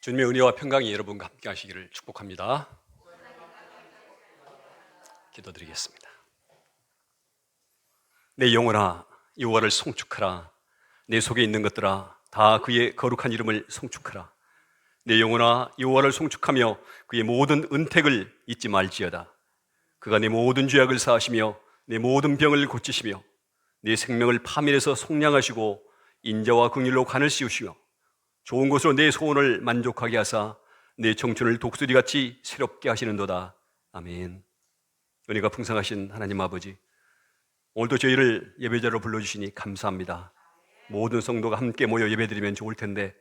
주님의 은혜와 평강이 여러분과 함께 하시기를 축복합니다. 기도드리겠습니다. 내 영혼아 여호와를 송축하라. 내 속에 있는 것들아 다 그의 거룩한 이름을 송축하라. 내 영혼아 여호와를 송축하며 그의 모든 은택을 잊지 말지어다. 그가 내 모든 죄악을 사하시며 내 모든 병을 고치시며 내 생명을 파멸에서 속량하시고 인자와 긍휼로 관을 씌우시며 좋은 것으로 내 소원을 만족하게 하사 내 청춘을 독수리같이 새롭게 하시는도다. 아멘. 은혜가 풍성하신 하나님 아버지, 오늘도 저희를 예배자로 불러주시니 감사합니다. 모든 성도가 함께 모여 예배드리면 좋을 텐데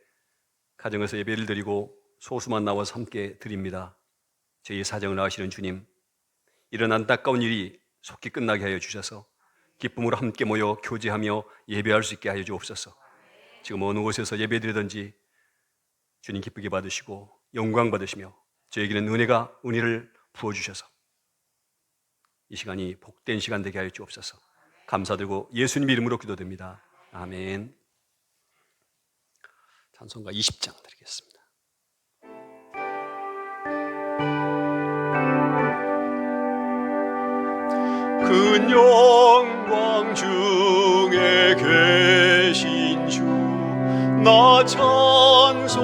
가정에서 예배를 드리고 소수만 나와서 함께 드립니다. 저희의 사정을 아시는 주님, 이런 안타까운 일이 속히 끝나게 하여 주셔서 기쁨으로 함께 모여 교제하며 예배할 수 있게 하여 주옵소서. 지금 어느 곳에서 예배드리든지 주님 기쁘게 받으시고 영광 받으시며 저에게는 은혜를 부어주셔서 이 시간이 복된 시간 되게 하여 주옵소서. 감사드리고 예수님 이름으로 기도드립니다. 아멘. 찬송가 20장 드리겠습니다. 큰 영광 중에 계신 주 나 찬송합니다.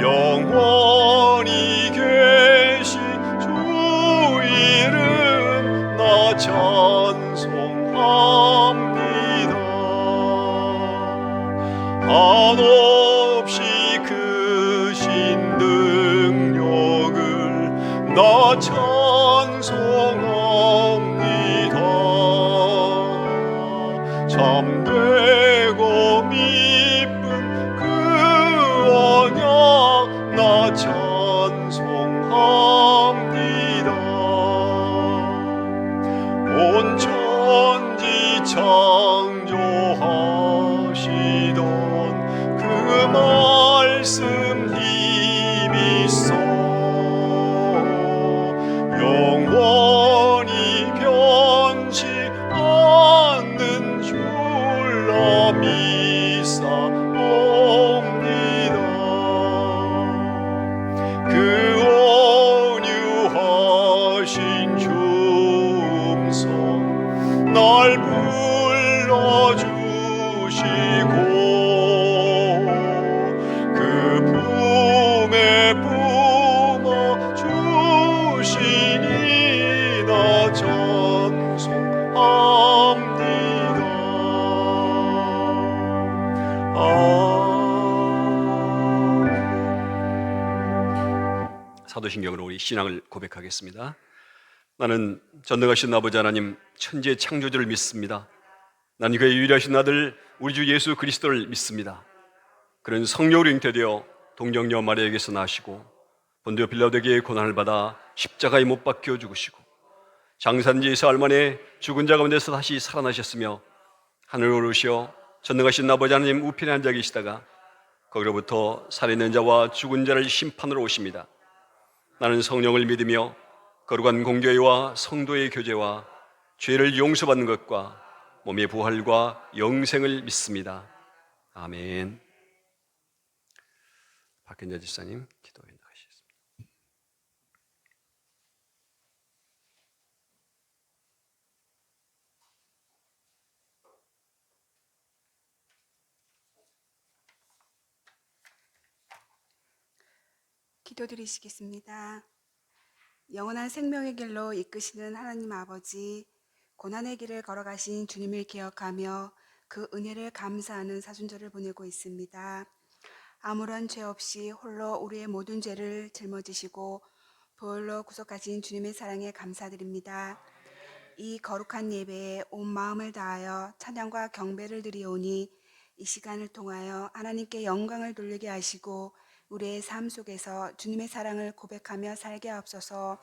영원히 계신 주 이름 나 찬송합니다. 한없이 크신 능력을 나 찬송합니다. 참되고 이쁜 그 언약 나 찬송합니다. 온 천지 창조하시던 그 말씀 힘있어 영원히 변치 않는 줄로 믿사옵니다. 그 온유하신 주음성 날 불러주시고 그 품에 품어주시니 나 찬송합니다. 사도신경으로 우리 신앙을 고백하겠습니다. 나는 전능하신 아버지 하나님 천지의 창조주를 믿습니다. 나는 그의 유일하신 아들 우리 주 예수 그리스도를 믿습니다. 그는 성령으로 잉태되어 동정녀 마리아에게서 나시고 본디오 빌라도에게 고난을 받아 십자가에 못 박혀 죽으시고 장사한 지 사흘 만에 죽은 자 가운데서 다시 살아나셨으며 하늘로 오르시어 전능하신 아버지 하나님 우편에 앉아 계시다가 거기로부터 살아있는 자와 죽은 자를 심판으로 오십니다. 나는 성령을 믿으며 거룩한 공교회와 성도의 교제와 죄를 용서받는 것과 몸의 부활과 영생을 믿습니다. 아멘. 박현자 집사님 기도해 나가시겠습니다. 기도드리시겠습니다. 영원한 생명의 길로 이끄시는 하나님 아버지, 고난의 길을 걸어가신 주님을 기억하며 그 은혜를 감사하는 사순절을 보내고 있습니다. 아무런 죄 없이 홀로 우리의 모든 죄를 짊어지시고 보혈로 구속하신 주님의 사랑에 감사드립니다. 이 거룩한 예배에 온 마음을 다하여 찬양과 경배를 드리오니 이 시간을 통하여 하나님께 영광을 돌리게 하시고 우리의 삶 속에서 주님의 사랑을 고백하며 살게 하옵소서.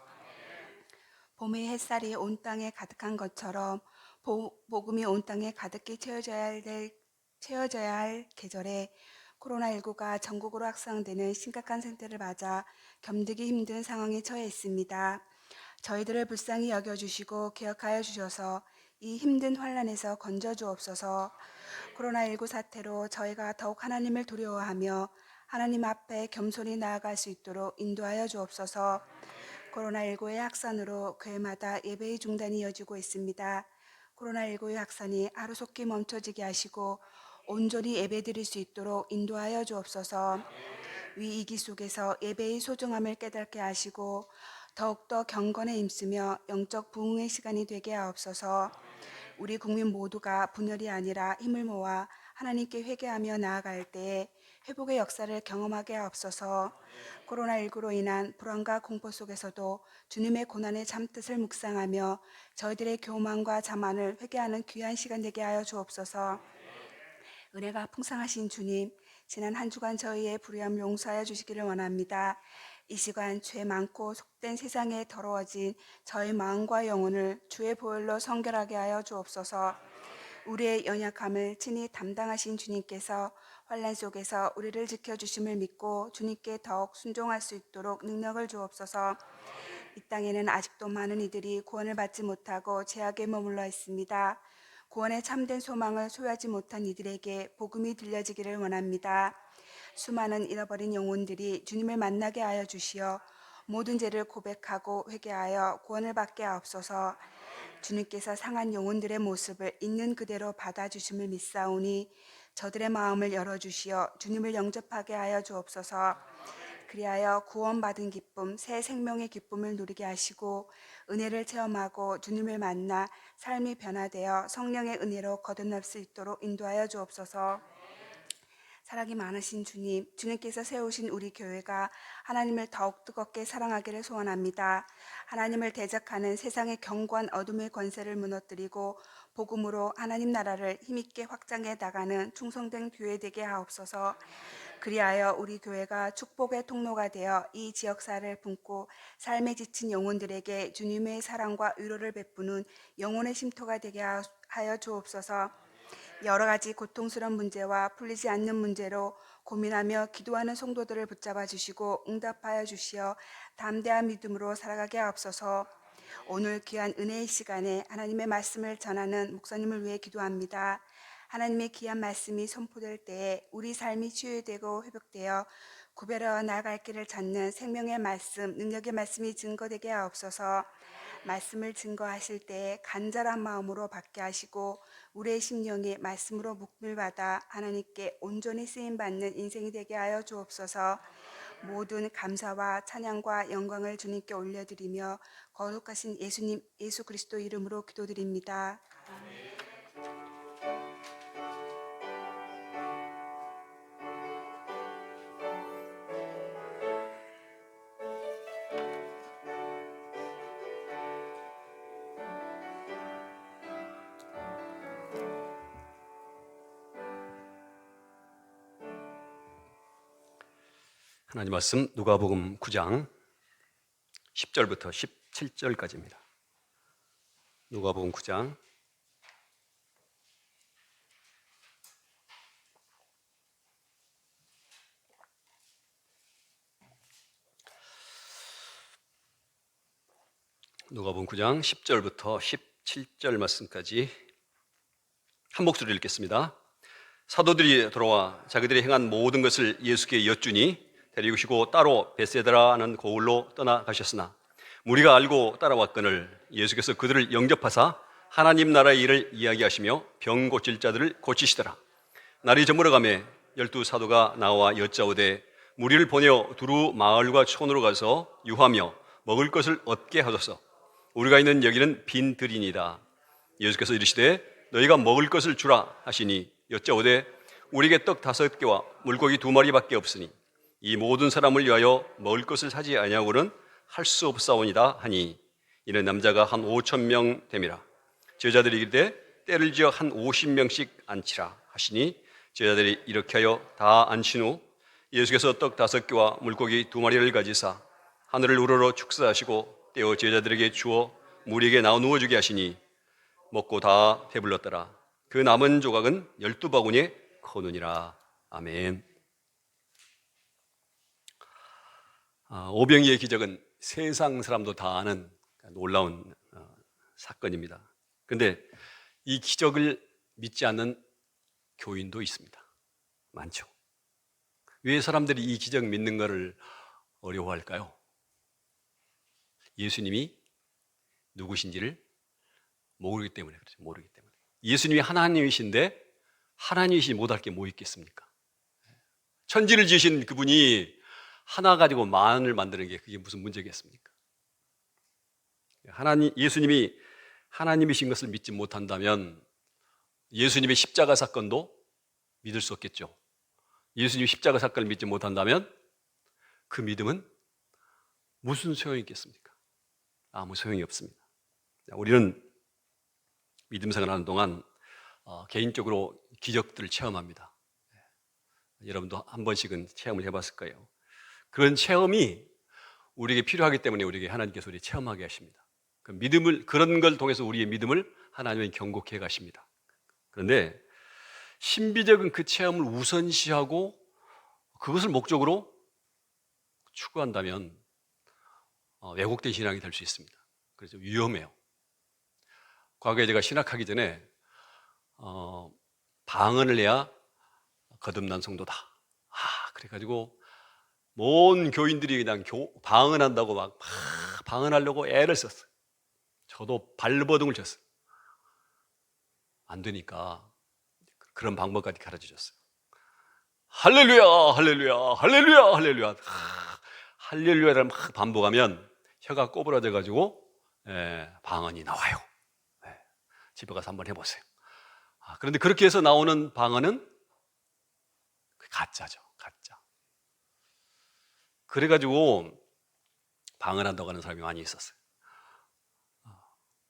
봄의 햇살이 온 땅에 가득한 것처럼 복음이 온 땅에 가득히 채워져야 할 계절에 코로나19가 전국으로 확산되는 심각한 상태를 맞아 견디기 힘든 상황에 처해 있습니다. 저희들을 불쌍히 여겨주시고 기억하여 주셔서 이 힘든 환란에서 건져 주옵소서. 코로나19 사태로 저희가 더욱 하나님을 두려워하며 하나님 앞에 겸손히 나아갈 수 있도록 인도하여 주옵소서. 코로나19의 확산으로 교회마다 예배의 중단이 이어지고 있습니다. 코로나19의 확산이 하루속히 멈춰지게 하시고 온전히 예배드릴 수 있도록 인도하여 주옵소서. 위기 속에서 예배의 소중함을 깨닫게 하시고 더욱더 경건에 힘쓰며 영적 부흥의 시간이 되게 하옵소서. 우리 국민 모두가 분열이 아니라 힘을 모아 하나님께 회개하며 나아갈 때에 회복의 역사를 경험하게 하옵소서. 코로나19로 인한 불안과 공포 속에서도 주님의 고난의 참뜻을 묵상하며 저희들의 교만과 자만을 회개하는 귀한 시간 되게 하여 주옵소서. 은혜가 풍성하신 주님, 지난 한 주간 저희의 불의함 용서하여 주시기를 원합니다. 이 시간 죄 많고 속된 세상에 더러워진 저희 마음과 영혼을 주의 보혈로 성결하게 하여 주옵소서. 우리의 연약함을 친히 담당하신 주님께서 환난 속에서 우리를 지켜주심을 믿고 주님께 더욱 순종할 수 있도록 능력을 주옵소서. 이 땅에는 아직도 많은 이들이 구원을 받지 못하고 죄악에 머물러 있습니다. 구원의 참된 소망을 소유하지 못한 이들에게 복음이 들려지기를 원합니다. 수많은 잃어버린 영혼들이 주님을 만나게 하여 주시어 모든 죄를 고백하고 회개하여 구원을 받게 하옵소서. 주님께서 상한 영혼들의 모습을 있는 그대로 받아주심을 믿사오니 저들의 마음을 열어주시어 주님을 영접하게 하여 주옵소서. 그리하여 구원받은 기쁨, 새 생명의 기쁨을 누리게 하시고 은혜를 체험하고 주님을 만나 삶이 변화되어 성령의 은혜로 거듭날 수 있도록 인도하여 주옵소서. 사랑이 많으신 주님, 주님께서 세우신 우리 교회가 하나님을 더욱 뜨겁게 사랑하기를 소원합니다. 하나님을 대적하는 세상의 견고한 어둠의 권세를 무너뜨리고 복음으로 하나님 나라를 힘있게 확장해 나가는 충성된 교회 되게 하옵소서. 그리하여 우리 교회가 축복의 통로가 되어 이 지역사를 품고 삶에 지친 영혼들에게 주님의 사랑과 위로를 베푸는 영혼의 쉼터가 되게 하여 주옵소서. 여러 가지 고통스러운 문제와 풀리지 않는 문제로 고민하며 기도하는 성도들을 붙잡아 주시고 응답하여 주시어 담대한 믿음으로 살아가게 하옵소서. 오늘 귀한 은혜의 시간에 하나님의 말씀을 전하는 목사님을 위해 기도합니다. 하나님의 귀한 말씀이 선포될 때에 우리 삶이 치유되고 회복되어 구별하여 나아갈 길을 찾는 생명의 말씀, 능력의 말씀이 증거되게 하옵소서. 말씀을 증거하실 때에 간절한 마음으로 받게 하시고 우리의 심령이 말씀으로 묶임받아 하나님께 온전히 쓰임받는 인생이 되게 하여 주옵소서. 모든 감사와 찬양과 영광을 주님께 올려드리며 거룩하신 예수님, 예수 그리스도 이름으로 기도드립니다. 하나님 말씀 누가복음 9장 10절부터 17절까지입니다. 누가복음 9장 10절부터 17절 말씀까지 한 목소리로 읽겠습니다. 사도들이 돌아와 자기들이 행한 모든 것을 예수께 여쭈니 데리고 오시고 따로 베세다라는 고을로 떠나가셨으나 무리가 알고 따라왔거늘 예수께서 그들을 영접하사 하나님 나라의 일을 이야기하시며 병 고칠 자들을 고치시더라. 날이 저물어가매 12사도가 나와 여짜오되 무리를 보내어 두루 마을과 촌으로 가서 유하며 먹을 것을 얻게 하소서. 우리가 있는 여기는 빈 들이니이다. 예수께서 이르시되 너희가 먹을 것을 주라 하시니 여짜오되 우리에게 떡 5개와 물고기 2마리밖에 없으니 이 모든 사람을 위하여 먹을 것을 사지 아니하고는 할 수 없사오니이다 하니 이는 남자가 한 5,000명 됨이라. 제자들이 이르되 때를 지어 한 50명씩 앉히라 하시니 제자들이 이렇게 하여 다 앉힌 후 예수께서 떡 5개와 물고기 2마리를 가지사 하늘을 우러러 축사하시고 떼어 제자들에게 주어 무리에게 나눠 누워주게 하시니 먹고 다 배불렀더라. 그 남은 조각은 12바구니에 거느니라. 아멘. 오병이의 기적은 세상 사람도 다 아는 놀라운 사건입니다. 그런데 이 기적을 믿지 않는 교인도 있습니다. 많죠. 왜 사람들이 이 기적 믿는 것을 어려워할까요? 예수님이 누구신지를 모르기 때문에 그렇죠. 모르기 때문에. 예수님이 하나님이신데 하나님이시 못할 게 뭐 있겠습니까? 천지를 지으신 그분이 하나 가지고 만을 만드는 게 그게 무슨 문제겠습니까? 예수님이 하나님이신 것을 믿지 못한다면 예수님의 십자가 사건도 믿을 수 없겠죠. 예수님이 십자가 사건을 믿지 못한다면 그 믿음은 무슨 소용이 있겠습니까? 아무 소용이 없습니다. 우리는 믿음 생활하는 동안 개인적으로 기적들을 체험합니다. 여러분도 한 번씩은 체험을 해봤을 거예요. 그런 체험이 우리에게 필요하기 때문에 우리에게 하나님께서 우리 체험하게 하십니다. 그 믿음을, 그런 걸 통해서 우리의 믿음을 하나님은 경고해 가십니다. 그런데 신비적인 그 체험을 우선시하고 그것을 목적으로 추구한다면 왜곡된 신앙이 될 수 있습니다. 그래서 위험해요. 과거에 제가 신학하기 전에 방언을 해야 거듭난 성도다. 그래가지고 온 교인들이 그냥 방언한다고 막 방언하려고 애를 썼어요. 저도 발버둥을 쳤어요. 안 되니까 그런 방법까지 가르쳐줬어요. 할렐루야, 할렐루야, 할렐루야, 할렐루야. 할렐루야를 막 반복하면 혀가 꼬부라져가지고 방언이 나와요. 집에 가서 한번 해보세요. 그런데 그렇게 해서 나오는 방언은 가짜죠, 가짜. 그래가지고 방언한다고 하는 사람이 많이 있었어요.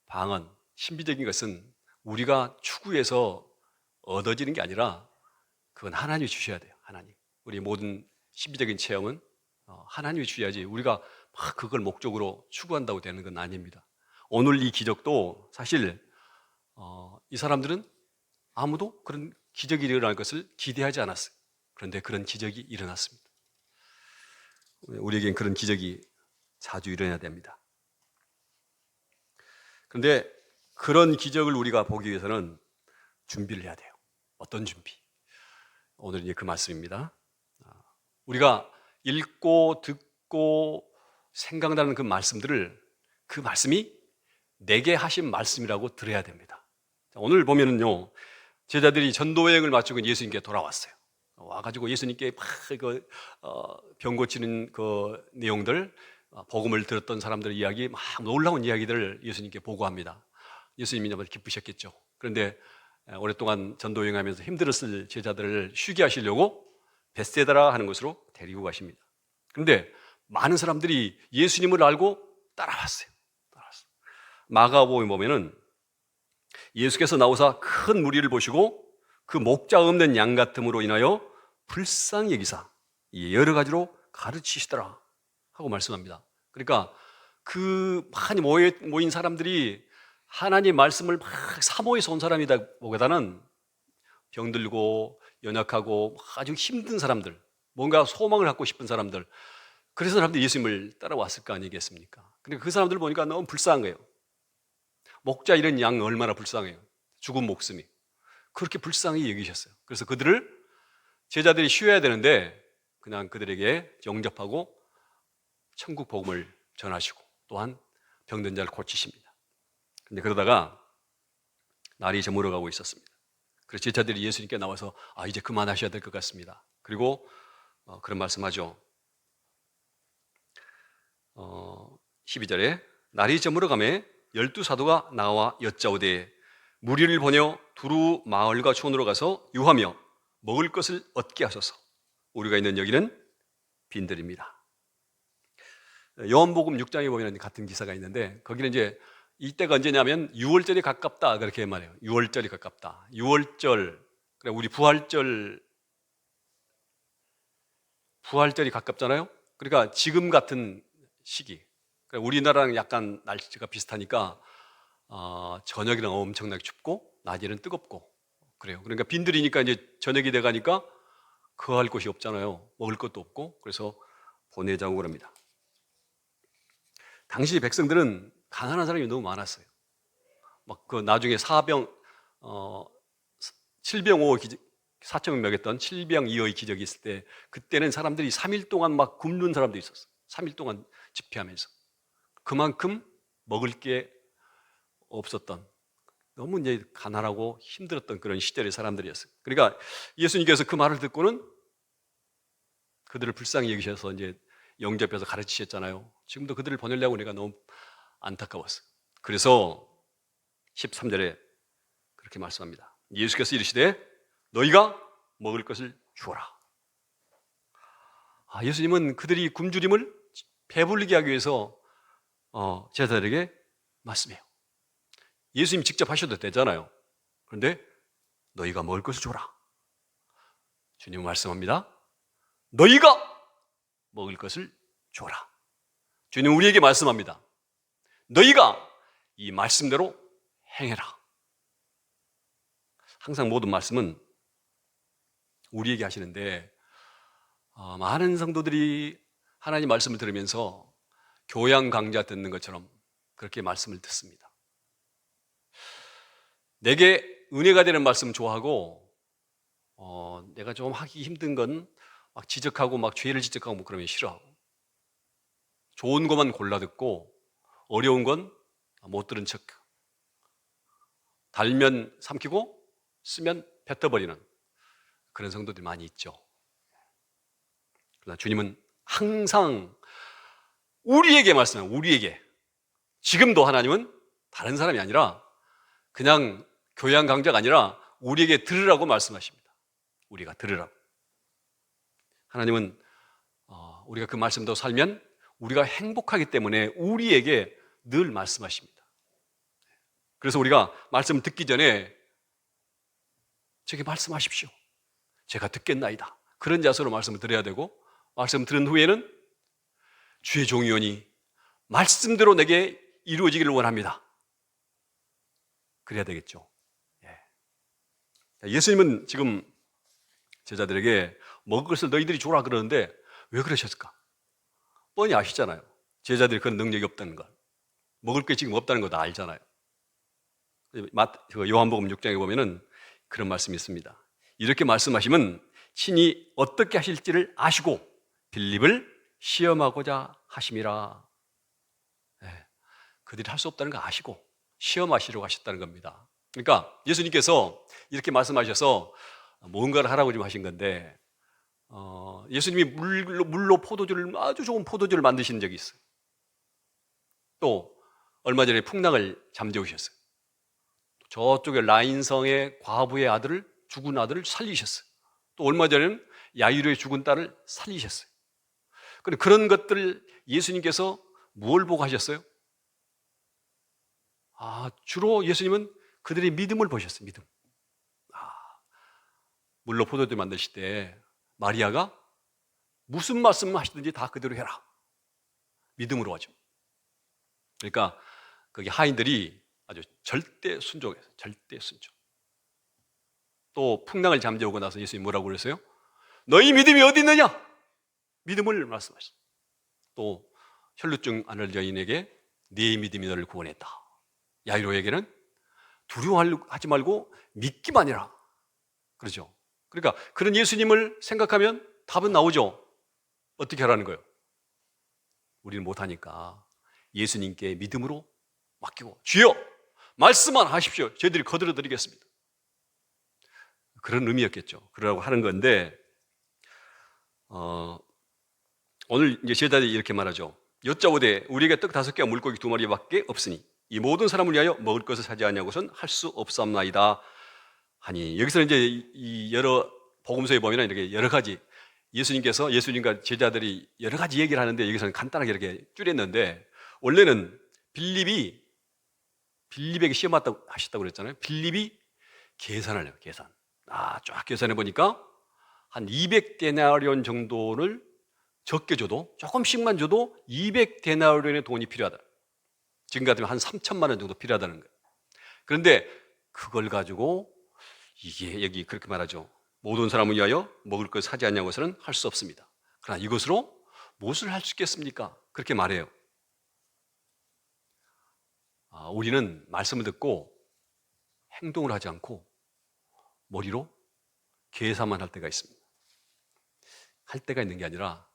방언, 신비적인 것은 우리가 추구해서 얻어지는 게 아니라 그건 하나님이 주셔야 돼요. 하나님. 우리 모든 신비적인 체험은 하나님이 주셔야지 우리가 막 그걸 목적으로 추구한다고 되는 건 아닙니다. 오늘 이 기적도 사실 이 사람들은 아무도 그런 기적이 일어날 것을 기대하지 않았어요. 그런데 그런 기적이 일어났습니다. 우리에겐 그런 기적이 자주 일어나야 됩니다. 그런데 그런 기적을 우리가 보기 위해서는 준비를 해야 돼요. 어떤 준비? 오늘 이제 그 말씀입니다. 우리가 읽고 듣고 생각나는 그 말씀들을 그 말씀이 내게 하신 말씀이라고 들어야 됩니다. 오늘 보면은요, 제자들이 전도 여행을 마치고 예수님께 돌아왔어요. 와가지고 예수님께 막 병 고치는 그 내용들, 복음을 들었던 사람들의 이야기, 막 놀라운 이야기들을 예수님께 보고합니다. 예수님이 너무 기쁘셨겠죠. 그런데 오랫동안 전도 여행하면서 힘들었을 제자들을 쉬게 하시려고 벳세다라 하는 곳으로 데리고 가십니다. 그런데 많은 사람들이 예수님을 알고 따라왔어요. 마가복음에 보면은 예수께서 나오사 큰 무리를 보시고 그 목자 없는 양 같음으로 인하여 불쌍히 여기사 여러 가지로 가르치시더라 하고 말씀합니다. 그러니까 그 많이 모인 사람들이 하나님 말씀을 막 사모해서 온 사람이다 보다는 병들고 연약하고 아주 힘든 사람들, 뭔가 소망을 갖고 싶은 사람들, 그래서 사람들이 예수님을 따라왔을 거 아니겠습니까? 그러니까 그 사람들을 보니까 너무 불쌍한 거예요. 목자 이런 양 얼마나 불쌍해요. 죽은 목숨이. 그렇게 불쌍히 여기셨어요. 그래서 그들을 제자들이 쉬어야 되는데 그냥 그들에게 영접하고 천국 복음을 전하시고 또한 병든 자를 고치십니다. 근데 그러다가 날이 저물어 가고 있었습니다. 그래서 제자들이 예수님께 나와서 이제 그만하셔야 될 것 같습니다. 그리고 그런 말씀하죠. 12절에 날이 저물어 가매 12사도가 나와 여짜오되 무리를 보내어 두루 마을과 촌으로 가서 유하며 먹을 것을 얻게 하소서. 우리가 있는 여기는 빈들입니다. 요한복음 6장에 보면 같은 기사가 있는데 거기는 이제 이때가 언제냐면 6월절이 가깝다 그렇게 말해요. 6월절이 가깝다. 6월절, 우리 부활절이 가깝잖아요. 그러니까 지금 같은 시기. 그러니까 우리나라랑 약간 날씨가 비슷하니까 저녁에는 엄청나게 춥고 낮에는 뜨겁고 그래요. 그러니까 빈들이니까 이제 저녁이 돼가니까 거할 곳이 없잖아요. 먹을 것도 없고 그래서 보내자고 그럽니다. 당시 백성들은 가난한 사람이 너무 많았어요. 막 그 나중에 7병 5의 4천 명 먹였던 7병2의 기적이 있을 때 그때는 사람들이 3일 동안 막 굶는 사람도 있었어. 3일 동안 집회하면서 그만큼 먹을 게 없었던, 너무 이제 가난하고 힘들었던 그런 시절의 사람들이었어요. 그러니까 예수님께서 그 말을 듣고는 그들을 불쌍히 여기셔서 이제 영접해서 가르치셨잖아요. 지금도 그들을 보내려고 내가 너무 안타까웠어요. 그래서 13절에 그렇게 말씀합니다. 예수께서 이르시되 너희가 먹을 것을 주어라. 예수님은 그들이 굶주림을 배부르게 하기 위해서 제자들에게 말씀해요. 예수님 직접 하셔도 되잖아요. 그런데 너희가 먹을 것을 줘라. 주님은 말씀합니다. 너희가 먹을 것을 줘라. 주님 우리에게 말씀합니다. 너희가 이 말씀대로 행해라. 항상 모든 말씀은 우리에게 하시는데 많은 성도들이 하나님 말씀을 들으면서 교양 강좌 듣는 것처럼 그렇게 말씀을 듣습니다. 내게 은혜가 되는 말씀 좋아하고 내가 좀 하기 힘든 건 막 지적하고 막 죄를 지적하고 뭐 그러면 싫어하고, 좋은 것만 골라 듣고 어려운 건 못 들은 척, 달면 삼키고 쓰면 뱉어버리는 그런 성도들이 많이 있죠. 그러나 주님은 항상 우리에게 말씀해요. 우리에게. 지금도 하나님은 다른 사람이 아니라 그냥 교양 강좌가 아니라 우리에게 들으라고 말씀하십니다. 우리가 들으라고. 하나님은 우리가 그 말씀도 살면 우리가 행복하기 때문에 우리에게 늘 말씀하십니다. 그래서 우리가 말씀 듣기 전에 저에게 말씀하십시오. 제가 듣겠나이다. 그런 자세로 말씀을 드려야 되고, 말씀 들은 후에는 주의 종이오니 말씀대로 내게 이루어지기를 원합니다. 그래야 되겠죠. 예수님은 지금 제자들에게 먹을 것을 너희들이 줘라 그러는데 왜 그러셨을까? 뻔히 아시잖아요. 제자들이 그런 능력이 없다는 걸. 먹을 게 지금 없다는 거 다 알잖아요. 요한복음 6장에 보면은 그런 말씀이 있습니다. 이렇게 말씀하시면 친히 어떻게 하실지를 아시고 빌립을 시험하고자 하심이라. 그들이 할 수 없다는 거 아시고 시험하시려고 하셨다는 겁니다. 그러니까 예수님께서 이렇게 말씀하셔서 뭔가를 하라고 좀 하신 건데, 예수님이 물로 포도주를, 아주 좋은 포도주를 만드신 적이 있어요. 또 얼마 전에 풍랑을 잠재우셨어요. 저쪽에 라인성의 과부의 아들을, 죽은 아들을 살리셨어요. 또 얼마 전에는 야이로의 죽은 딸을 살리셨어요. 그런데 그런 것들 예수님께서 뭘 보고 하셨어요? 주로 예수님은 그들의 믿음을 보셨어요. 믿음. 물로 포도주 만드실 때 마리아가 무슨 말씀 하시든지 다 그대로 해라. 믿음으로 하죠. 그러니까 거기 하인들이 아주 절대 순종해서 절대 순종. 또 풍랑을 잠재우고 나서 예수님이 뭐라고 그랬어요? 너희 믿음이 어디 있느냐? 믿음을 말씀하셨어요. 또 혈루증 앓는 여인에게 네 믿음이 너를 구원했다. 야이로에게는 두려워하지 말고 믿기만 해라. 그렇죠? 그러니까 그런 예수님을 생각하면 답은 나오죠. 어떻게 하라는 거예요? 우리는 못하니까 예수님께 믿음으로 맡기고, 주여 말씀만 하십시오. 저희들이 거들어 드리겠습니다. 그런 의미였겠죠. 그러라고 하는 건데, 오늘 이제 제자들이 이렇게 말하죠. 여짜오되 우리에게 떡 5개와 물고기 2마리밖에 없으니 이 모든 사람을 위하여 먹을 것을 사지 않냐고선 할 수 없사옵나이다 하니, 여기서 이제 이 여러 복음서에 보면 이렇게 여러 가지 예수님과 제자들이 여러 가지 얘기를 하는데, 여기서는 간단하게 이렇게 줄였는데, 원래는 빌립에게 시험 하셨다고 그랬잖아요. 빌립이 계산을 해요. 쫙 계산해 보니까 한 200데나리온 정도를 적게 줘도, 조금씩만 줘도 200데나리온의 돈이 필요하다. 지금 같으면 한 3천만 원 정도 필요하다는 거예요. 그런데 그걸 가지고 이게 여기 그렇게 말하죠. 모든 사람을 위하여 먹을 것을 사지 않냐고서는 할 수 없습니다. 그러나 이것으로 무엇을 할 수 있겠습니까? 그렇게 말해요. 우리는 말씀을 듣고 행동을 하지 않고 머리로 계산만 할 때가 있습니다. 할 때가 있는 게 아니라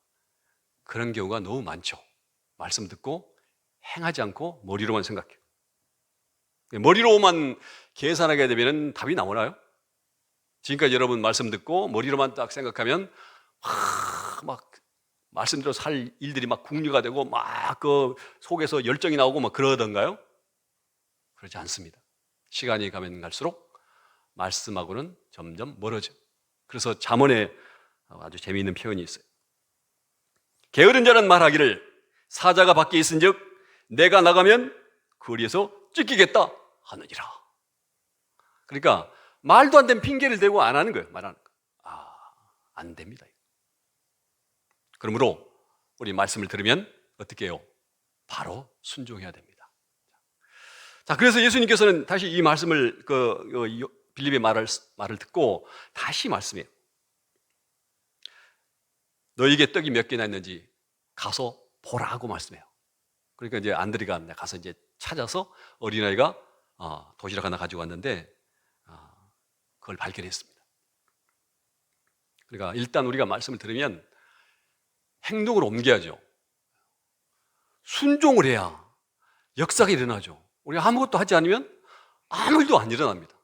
그런 경우가 너무 많죠. 말씀 듣고 행하지 않고 머리로만 생각해요. 머리로만 계산하게 되면 답이 나오나요? 지금까지 여러분 말씀 듣고 머리로만 딱 생각하면 막 말씀대로 살 일들이 막 궁리가 되고 막 그 속에서 열정이 나오고 막 그러던가요? 그러지 않습니다. 시간이 가면 갈수록 말씀하고는 점점 멀어져. 그래서 잠언에 아주 재미있는 표현이 있어요. 게으른 자는 말하기를 사자가 밖에 있은즉 내가 나가면 거리에서 찢기겠다 하느니라. 그러니까 말도 안 되는 핑계를 대고 안 하는 거예요. 말하는 거. 안 됩니다. 그러므로 우리 말씀을 들으면 어떻게 해요? 바로 순종해야 됩니다. 자, 그래서 예수님께서는 다시 이 말씀을 빌립의 말을 듣고 다시 말씀해요. 너에게 떡이 몇 개나 있는지 가서 보라고 말씀해요. 그러니까 이제 안드레가 가서 이제 찾아서 어린아이가 도시락 하나 가지고 왔는데 그걸 발견했습니다. 그러니까 일단 우리가 말씀을 들으면 행동으로 옮겨야죠. 순종을 해야 역사가 일어나죠. 우리가 아무것도 하지 않으면 아무 일도 안 일어납니다.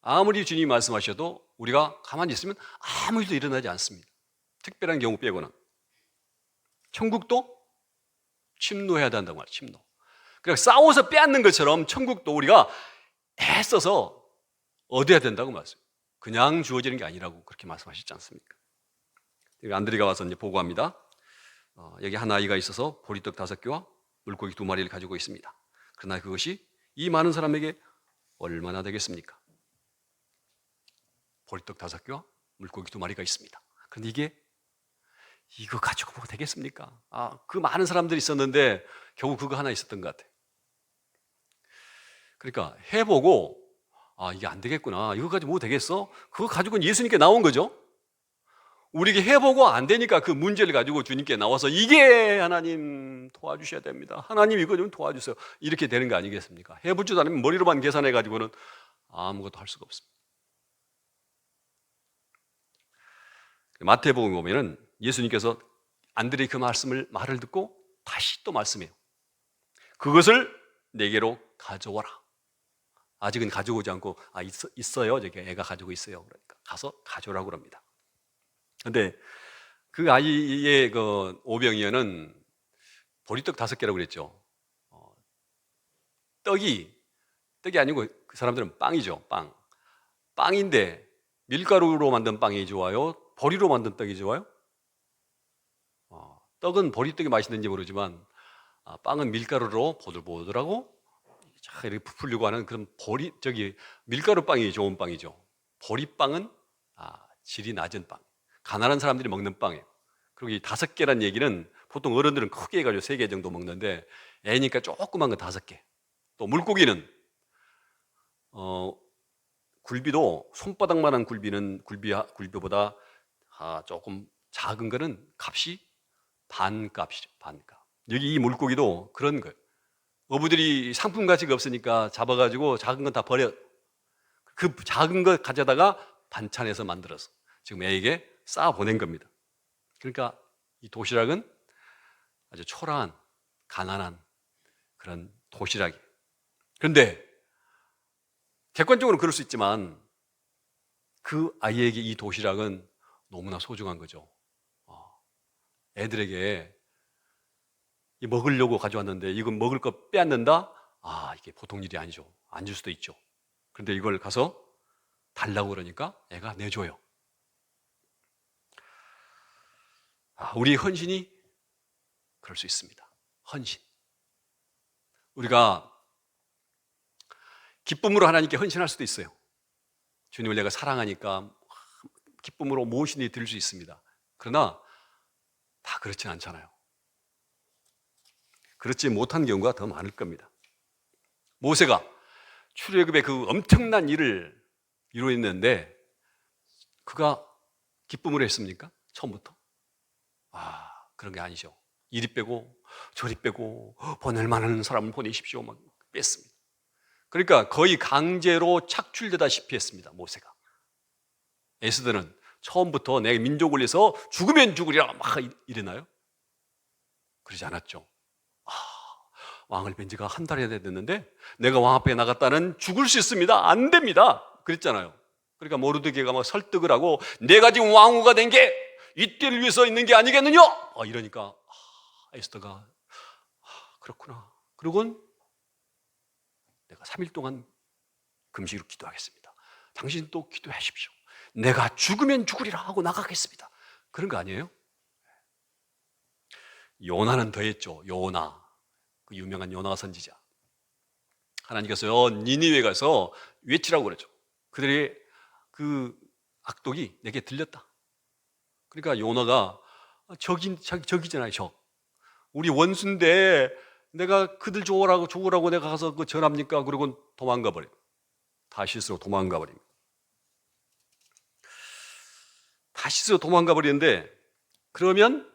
아무리 주님이 말씀하셔도 우리가 가만히 있으면 아무 일도 일어나지 않습니다. 특별한 경우 빼고는. 천국도 침노해야 된다고 말이에요. 침노. 그러니까 싸워서 빼앗는 것처럼 천국도 우리가 애써서 얻어야 된다고 말씀해요. 그냥 주어지는 게 아니라고 그렇게 말씀하셨지 않습니까? 안드레가 와서 이제 보고합니다. 여기 한 아이가 있어서 보리떡 5개와 물고기 2마리를 가지고 있습니다. 그러나 그것이 이 많은 사람에게 얼마나 되겠습니까? 보리떡 5개와 물고기 2마리가 있습니다. 그런데 이거 가지고 뭐 되겠습니까? 그 많은 사람들이 있었는데 겨우 그거 하나 있었던 것 같아요. 그러니까 해보고 이게 안 되겠구나. 이거 가지고 뭐 되겠어? 그거 가지고는 예수님께 나온 거죠. 우리에게 해보고 안 되니까 그 문제를 가지고 주님께 나와서 이게 하나님 도와주셔야 됩니다. 하나님 이거 좀 도와주세요. 이렇게 되는 거 아니겠습니까? 해보지도 않으면 머리로만 계산해가지고는 아무것도 할 수가 없습니다. 마태복음 보면은 예수님께서 안드레의 그 말을 듣고 다시 또 말씀해요. 그것을 내게로 가져와라. 아직은 가져오지 않고 있어요. 저기 애가 가지고 있어요. 그러니까 가서 가져오라고 그럽니다. 근데 그 아이의 그 오병이어는 보리떡 5개라고 그랬죠. 떡이 아니고 그 사람들은 빵이죠. 빵인데 밀가루로 만든 빵이 좋아요? 보리로 만든 떡이 좋아요? 떡은 보리떡이 맛있는지 모르지만 빵은 밀가루로 보들보들하고 이렇게 부풀리고 하는 그런 밀가루 빵이 좋은 빵이죠. 보리빵은 질이 낮은 빵. 가난한 사람들이 먹는 빵이에요. 그리고 이 5개란 얘기는 보통 어른들은 크게 해가지고 3개 정도 먹는데 애니까 조그만 거 5개. 또 물고기는 굴비도 손바닥만한 굴비보다 조금 작은 거는 값이 반값이죠. 반값. 여기 이 물고기도 그런 거예요. 어부들이 상품 가치가 없으니까 잡아가지고 작은 건 다 버려. 그 작은 거 가져다가 반찬해서 만들어서 지금 애에게 쌓아 보낸 겁니다. 그러니까 이 도시락은 아주 초라한, 가난한 그런 도시락이에요. 그런데 객관적으로 그럴 수 있지만 그 아이에게 이 도시락은 너무나 소중한 거죠. 애들에게 먹으려고 가져왔는데 이거 먹을 거 빼앗는다? 이게 보통 일이 아니죠. 안 줄 수도 있죠. 그런데 이걸 가서 달라고 그러니까 애가 내줘요. 우리의 헌신이 그럴 수 있습니다. 헌신. 우리가 기쁨으로 하나님께 헌신할 수도 있어요. 주님을 내가 사랑하니까 기쁨으로 무엇이든지 드릴 수 있습니다. 그러나 다 그렇진 않잖아요. 그렇지 못한 경우가 더 많을 겁니다. 모세가 출애굽의 그 엄청난 일을 이루었는데 그가 기쁨으로 했습니까? 처음부터? 그런 게 아니죠. 이리 빼고 저리 빼고 보낼 만한 사람을 보내십시오. 막 뺐습니다. 그러니까 거의 강제로 착출되다시피 했습니다, 모세가. 에스더는 처음부터 내 민족을 위해서 죽으면 죽으리라 막 이러나요? 그러지 않았죠. 왕을 뵌 지가 한 달이 됐는데 내가 왕 앞에 나갔다는 죽을 수 있습니다. 안 됩니다. 그랬잖아요. 그러니까 모르드게가 막 설득을 하고 내가 지금 왕후가 된 게 이때를 위해서 있는 게 아니겠느냐? 이러니까 에스더가 그렇구나. 그러곤 내가 3일 동안 금식으로 기도하겠습니다. 당신 또 기도하십시오. 내가 죽으면 죽으리라 하고 나가겠습니다. 그런 거 아니에요? 요나는 더했죠. 요나. 그 유명한 요나 선지자. 하나님께서 니니웨에 가서 외치라고 그러죠. 그들의 그 악독이 내게 들렸다. 그러니까 요나가 적이잖아요, 적. 우리 원수인데 내가 그들 죽으라고 내가 가서 그 전합니까? 그러고 도망가 버려요. 다시스로 도망가 버립니다. 다시스로 도망가 버리는데 그러면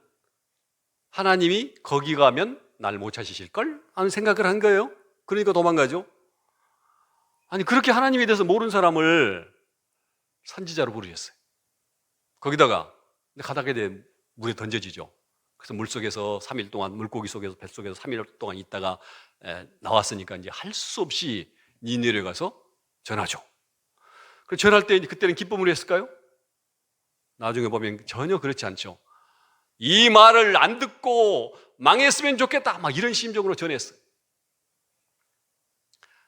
하나님이 거기 가면 날 못 찾으실걸? 하는 생각을 한 거예요. 그러니까 도망가죠. 아니 그렇게 하나님에 대해서 모르는 사람을 선지자로 부르셨어요. 거기다가 가닥에 대해 물에 던져지죠. 그래서 물속에서 3일 동안 물고기 속에서 뱃속에서 3일 동안 있다가 나왔으니까 이제 할 수 없이 니느웨에 가서 전하죠. 그 전할 때 그때는 기쁨을 했을까요? 나중에 보면 전혀 그렇지 않죠. 이 말을 안 듣고 망했으면 좋겠다 막 이런 심정으로 전했어요.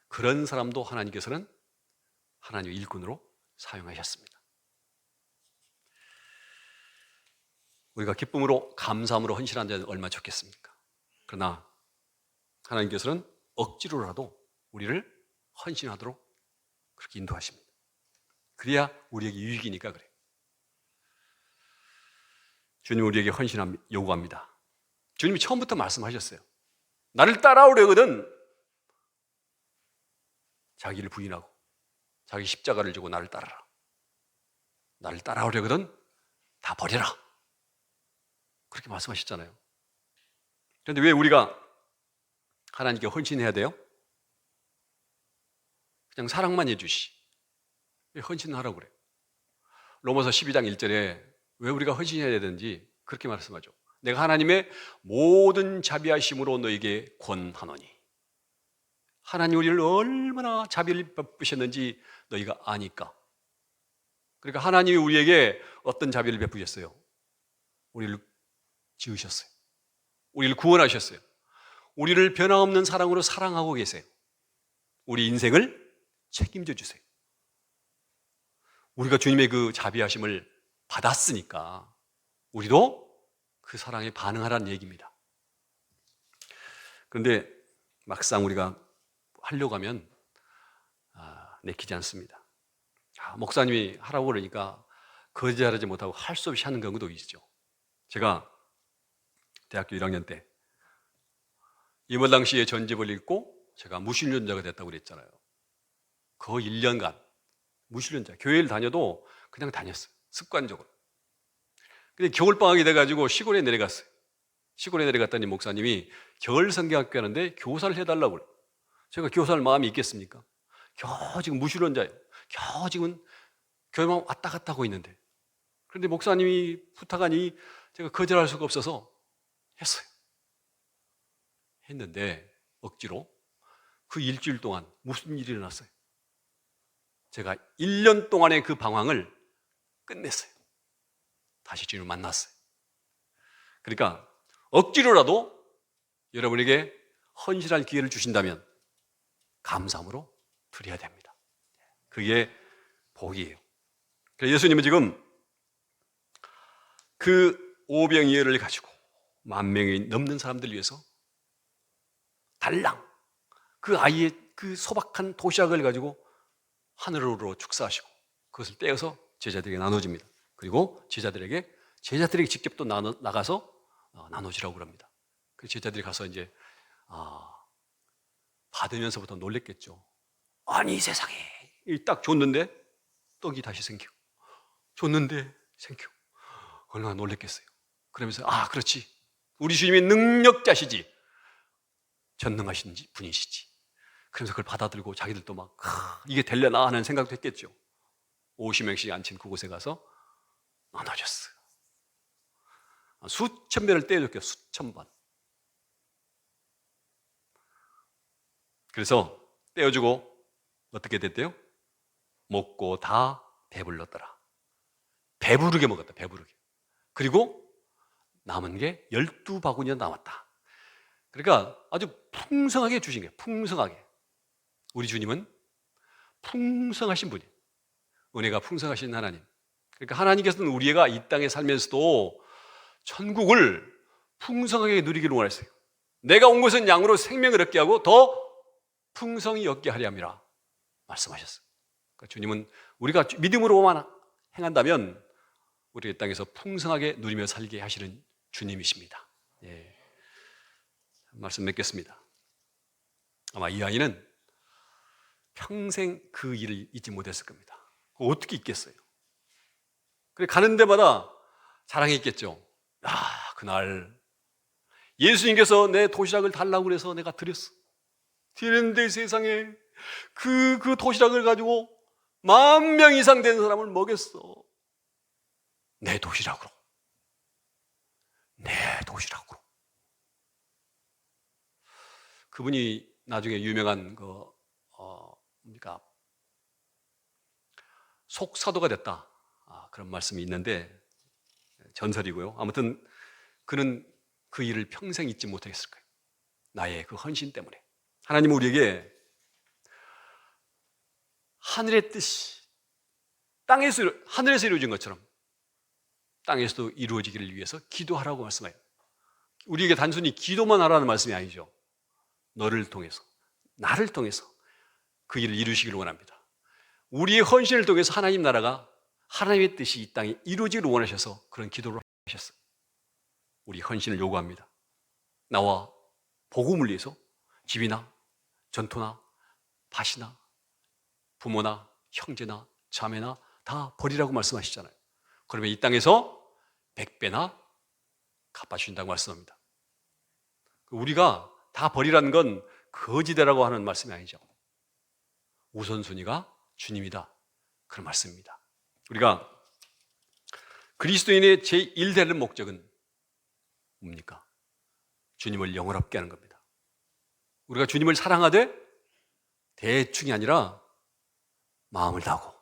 그런 사람도 하나님께서는 하나님의 일꾼으로 사용하셨습니다. 우리가 기쁨으로 감사함으로 헌신한 자는 얼마나 좋겠습니까? 그러나 하나님께서는 억지로라도 우리를 헌신하도록 그렇게 인도하십니다. 그래야 우리에게 유익이니까 그래요. 주님 우리에게 헌신함 요구합니다. 주님이 처음부터 말씀하셨어요. 나를 따라오려거든 자기를 부인하고 자기 십자가를 지고 나를 따라라. 나를 따라오려거든 다 버려라. 그렇게 말씀하셨잖아요. 그런데 왜 우리가 하나님께 헌신해야 돼요? 그냥 사랑만 해주시. 왜 헌신하라고 그래요? 로마서 12장 1절에 왜 우리가 헌신해야 되는지 그렇게 말씀하죠. 내가 하나님의 모든 자비하심으로 너에게 권하노니. 하나님 우리를 얼마나 자비를 베푸셨는지 너희가 아니까. 그러니까 하나님이 우리에게 어떤 자비를 베푸셨어요? 우리를 지으셨어요. 우리를 구원하셨어요. 우리를 변함없는 사랑으로 사랑하고 계세요. 우리 인생을 책임져 주세요. 우리가 주님의 그 자비하심을 받았으니까 우리도 그 사랑에 반응하라는 얘기입니다. 그런데 막상 우리가 하려고 하면 내키지 않습니다. 목사님이 하라고 그러니까 거절하지 못하고 할 수 없이 하는 경우도 있죠. 제가 대학교 1학년 때 이번 당시에 전집을 읽고 제가 무신론자가 됐다고 그랬잖아요. 그 1년간 무신론자, 교회를 다녀도 그냥 다녔어요. 습관적으로. 근데 겨울방학이 돼가지고 시골에 내려갔어요. 시골에 내려갔더니 목사님이 겨울 성경학교 하는데 교사를 해달라고 그래요. 제가 교사할 마음이 있겠습니까? 겨우 지금 무신론자예요. 겨우 지금 교회만 왔다 갔다 하고 있는데. 그런데 목사님이 부탁하니 제가 거절할 수가 없어서 했어요. 했는데 억지로 그 일주일 동안 무슨 일이 일어났어요? 제가 1년 동안의 그 방황을 끝냈어요. 다시 주님을 만났어요. 그러니까 억지로라도 여러분에게 헌신할 기회를 주신다면 감사함으로 드려야 됩니다. 그게 복이에요. 그래서 예수님은 지금 그 오병이어를 가지고 10,000명이 넘는 사람들 위해서 달랑 그 아이의 그 소박한 도시락을 가지고 하늘으로 축사하시고 그것을 떼어서 제자들에게 나눠줍니다. 그리고 제자들에게 직접 또 나가서 나눠주라고 그럽니다. 그 제자들이 가서 이제 받으면서부터 놀랬겠죠. 아니 이 세상에 딱 줬는데 떡이 다시 생기고 줬는데 생기고 얼마나 놀랬겠어요. 그러면서 그렇지 우리 주님이 능력자시지 전능하신 분이시지 그래서 그걸 받아들고 자기들도 막 이게 되려나 하는 생각도 했겠죠. 50명씩 앉힌 그곳에 가서 나눠줬어요. 수천 배를 떼어줬겠어요. 수천 번. 그래서 떼어주고 어떻게 됐대요? 먹고 다 배불렀더라. 배부르게 먹었다. 배부르게. 그리고 남은 게 12바구니가 남았다. 그러니까 아주 풍성하게 주신 거예요. 풍성하게. 우리 주님은 풍성하신 분이에요. 은혜가 풍성하신 하나님. 그러니까 하나님께서는 우리가 이 땅에 살면서도 천국을 풍성하게 누리기를 원하셨어요. 내가 온 것은 양으로 생명을 얻게 하고 더 풍성히 얻게 하려 함이라 말씀하셨어요. 그러니까 주님은 우리가 믿음으로만 행한다면 우리 이 땅에서 풍성하게 누리며 살게 하시는 주님이십니다. 예. 말씀 맺겠습니다. 아마 이 아이는 평생 그 일을 잊지 못했을 겁니다. 어떻게 잊겠어요? 그래 가는 데마다 자랑했겠죠. 그날 예수님께서 내 도시락을 달라고 그래서 내가 드렸어. 드렸는데 세상에 그 도시락을 가지고 10,000명 이상 되는 사람을 먹였어. 내 도시락으로. 내 도시락으로. 그분이 나중에 유명한 뭡니까? 속사도가 됐다. 그런 말씀이 있는데 전설이고요. 아무튼 그는 그 일을 평생 잊지 못했을 거예요. 나의 그 헌신 때문에. 하나님은 우리에게 하늘의 뜻이 하늘에서 이루어진 것처럼 땅에서도 이루어지기를 위해서 기도하라고 말씀해요. 우리에게 단순히 기도만 하라는 말씀이 아니죠. 너를 통해서, 나를 통해서 그 일을 이루시기를 원합니다. 우리의 헌신을 통해서 하나님 나라가 하나님의 뜻이 이 땅에 이루어지기를 원하셔서 그런 기도를 하셨어요. 우리 헌신을 요구합니다. 나와 복음을 위해서 집이나 전토나 밭이나 부모나 형제나 자매나 다 버리라고 말씀하시잖아요. 그러면 이 땅에서 100배나 갚아주신다고 말씀합니다. 우리가 다 버리라는 건 거지되라고 하는 말씀이 아니죠. 우선순위가 주님이다. 그런 말씀입니다. 우리가 그리스도인의 제1되는 목적은 뭡니까? 주님을 영원롭게 하는 겁니다. 우리가 주님을 사랑하되 대충이 아니라 마음을 다하고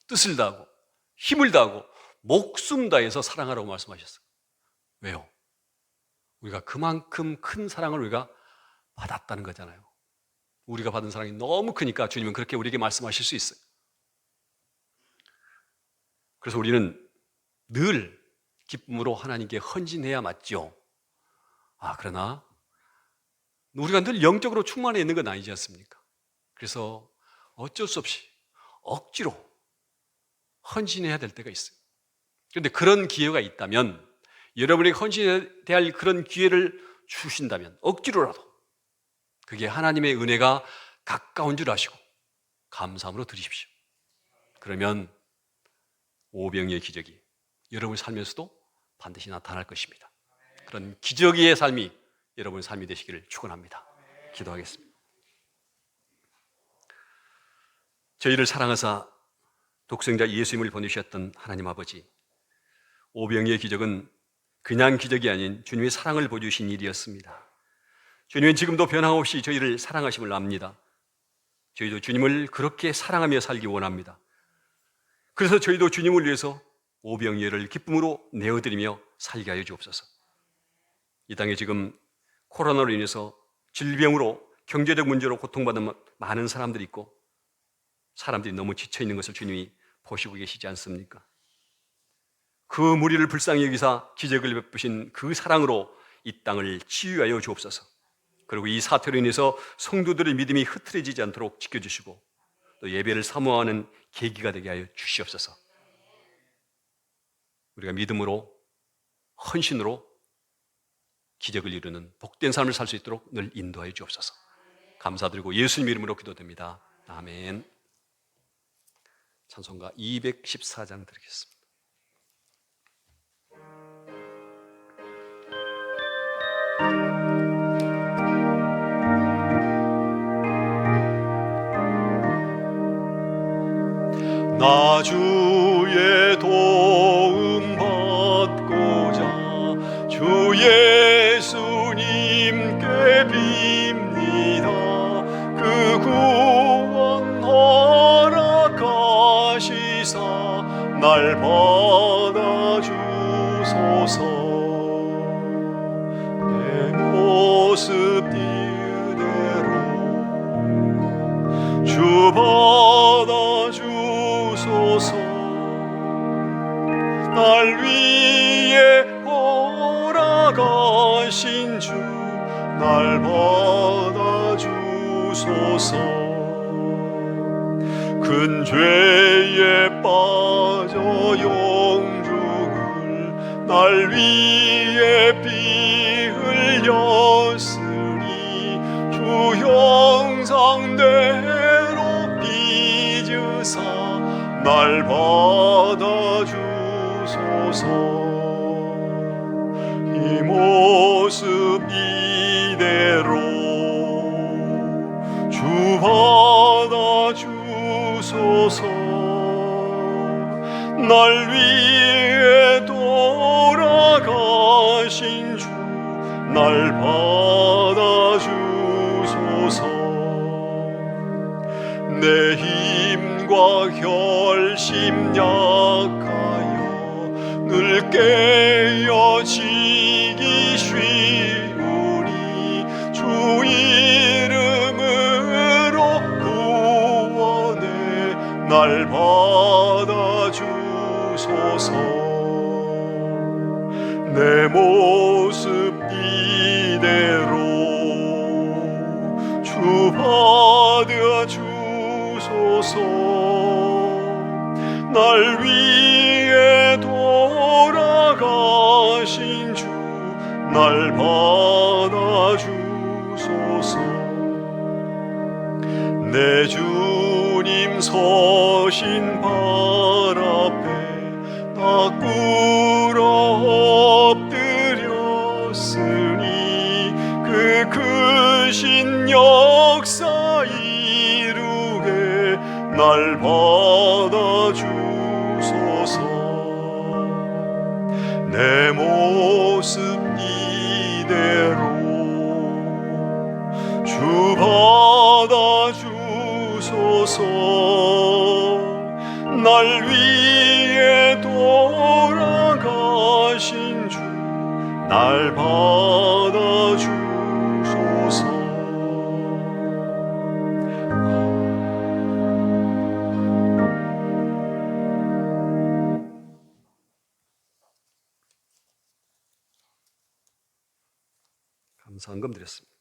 뜻을 다하고 힘을 다하고 목숨 다해서 사랑하라고 말씀하셨어요. 왜요? 우리가 그만큼 큰 사랑을 우리가 받았다는 거잖아요. 우리가 받은 사랑이 너무 크니까 주님은 그렇게 우리에게 말씀하실 수 있어요. 그래서 우리는 늘 기쁨으로 하나님께 헌신해야 맞죠. 그러나 우리가 늘 영적으로 충만해 있는 건 아니지 않습니까? 그래서 어쩔 수 없이 억지로 헌신해야 될 때가 있어요. 그런데 그런 기회가 있다면, 여러분에게 헌신해야 될 그런 기회를 주신다면 억지로라도 그게 하나님의 은혜가 가까운 줄 아시고 감사함으로 드리십시오. 그러면 오병이의 기적이 여러분 살면서도 반드시 나타날 것입니다. 그런 기적의 삶이 여러분의 삶이 되시기를 축원합니다. 기도하겠습니다. 저희를 사랑하사 독생자 예수님을 보내주셨던 하나님 아버지, 오병이의 기적은 그냥 기적이 아닌 주님의 사랑을 보여주신 일이었습니다. 주님은 지금도 변함없이 저희를 사랑하심을 압니다. 저희도 주님을 그렇게 사랑하며 살기 원합니다. 그래서 저희도 주님을 위해서 오병이어를 기쁨으로 내어드리며 살게 하여 주옵소서. 이 땅에 지금 코로나로 인해서 질병으로 경제적 문제로 고통받는 많은 사람들이 있고 사람들이 너무 지쳐있는 것을 주님이 보시고 계시지 않습니까? 그 무리를 불쌍히 여기사 기적을 베푸신 그 사랑으로 이 땅을 치유하여 주옵소서. 그리고 이 사태로 인해서 성도들의 믿음이 흐트러지지 않도록 지켜주시고 또 예배를 사모하는 계기가 되게 하여 주시옵소서. 우리가 믿음으로 헌신으로 기적을 이루는 복된 삶을 살 수 있도록 늘 인도하여 주옵소서. 감사드리고 예수님 이름으로 기도드립니다. 아멘. 찬송가 214장 드리겠습니다. 나 주의 도움 받고자 주 예수님께 빕니다. 그 구원 허락하시사 날 받아주소서. 내 모습 이대로 주 받아주소서. 날 위해 돌아가신 주 날 받아주소서. 큰 죄에 빠져 영죽을 날 위해 피 흘렸으니 주 형상대로 빚으사 날 받아주소서. 이 모습 이대로 주 받아주소서. 날 위해 돌아가신 주 날 받아주소서. 내 힘과 결심 약하여 늘 깨어지기 쉬우니 주 이름으로 구원해 날 받아주소서. 내 모습 이대로 주 받아주소서. 날 위해 돌아가신 주 날 받아주소서. 내 주님 서신 발 앞에 나 꿇어 엎드렸으니 그 크신 역사 이루게 날 받아주소서. 내 모습 이대로 주 받아주소서. 날 위해 돌아가신 주 날 받아주소서. 감사한금 드렸습니다.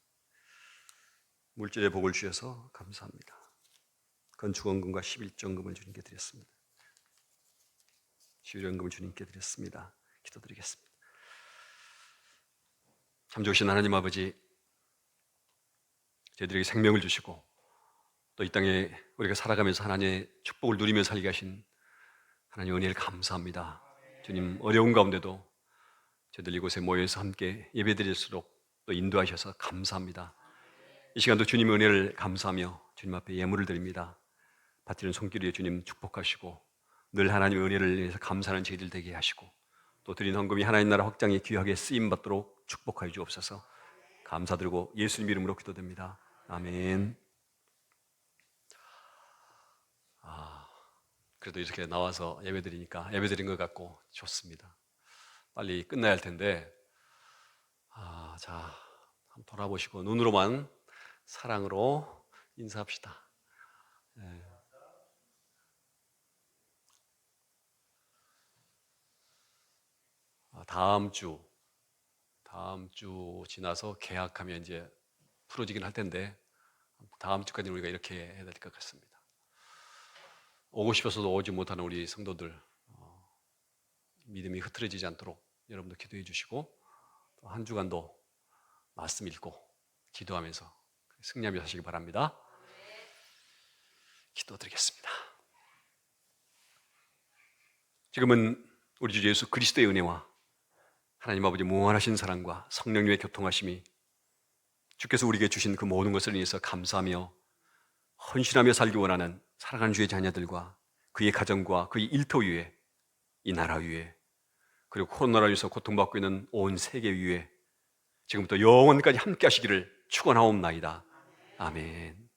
물질의 복을 주셔서 감사합니다. 건축원금과 11조금을 주님께 드렸습니다. 11연금을 주님께 드렸습니다. 기도드리겠습니다. 참 좋으신 하나님 아버지, 저희들에게 생명을 주시고 또 이 땅에 우리가 살아가면서 하나님의 축복을 누리며 살게 하신 하나님 은혜를 감사합니다. 주님, 어려운 가운데도 저희들 이곳에 모여서 함께 예배드릴수록 또 인도하셔서 감사합니다. 이 시간도 주님의 은혜를 감사하며 주님 앞에 예물을 드립니다. 받드리는 손길 위에 주님 축복하시고 늘 하나님의 은혜를 위해서 감사하는 저희들 되게 하시고 또 드린 헌금이 하나님 나라 확장에 귀하게 쓰임받도록 축복하여 주옵소서. 감사드리고 예수님 이름으로 기도드립니다. 아멘. 그래도 이렇게 나와서 예배드리니까 예배드린 것 같고 좋습니다. 빨리 끝나야 할 텐데 자, 한번 돌아보시고 눈으로만 사랑으로 인사합시다. 네. 다음 주 지나서 계약하면 이제 풀어지긴 할 텐데 다음 주까지 우리가 이렇게 해야 될 것 같습니다. 오고 싶어서도 오지 못하는 우리 성도들 믿음이 흐트러지지 않도록 여러분도 기도해 주시고 또 한 주간도 말씀 읽고 기도하면서 승리하며 사시기 바랍니다. 기도드리겠습니다. 지금은 우리 주 예수 그리스도의 은혜와 하나님 아버지 무한하신 사랑과 성령님의 교통하심이 주께서 우리에게 주신 그 모든 것을 인해서 감사하며 헌신하며 살기 원하는 사랑하는 주의 자녀들과 그의 가정과 그의 일터 위에, 이 나라 위에, 그리고 코로나로 인해서 고통받고 있는 온 세계 위에 지금부터 영원까지 함께 하시기를 축원하옵나이다. 아멘.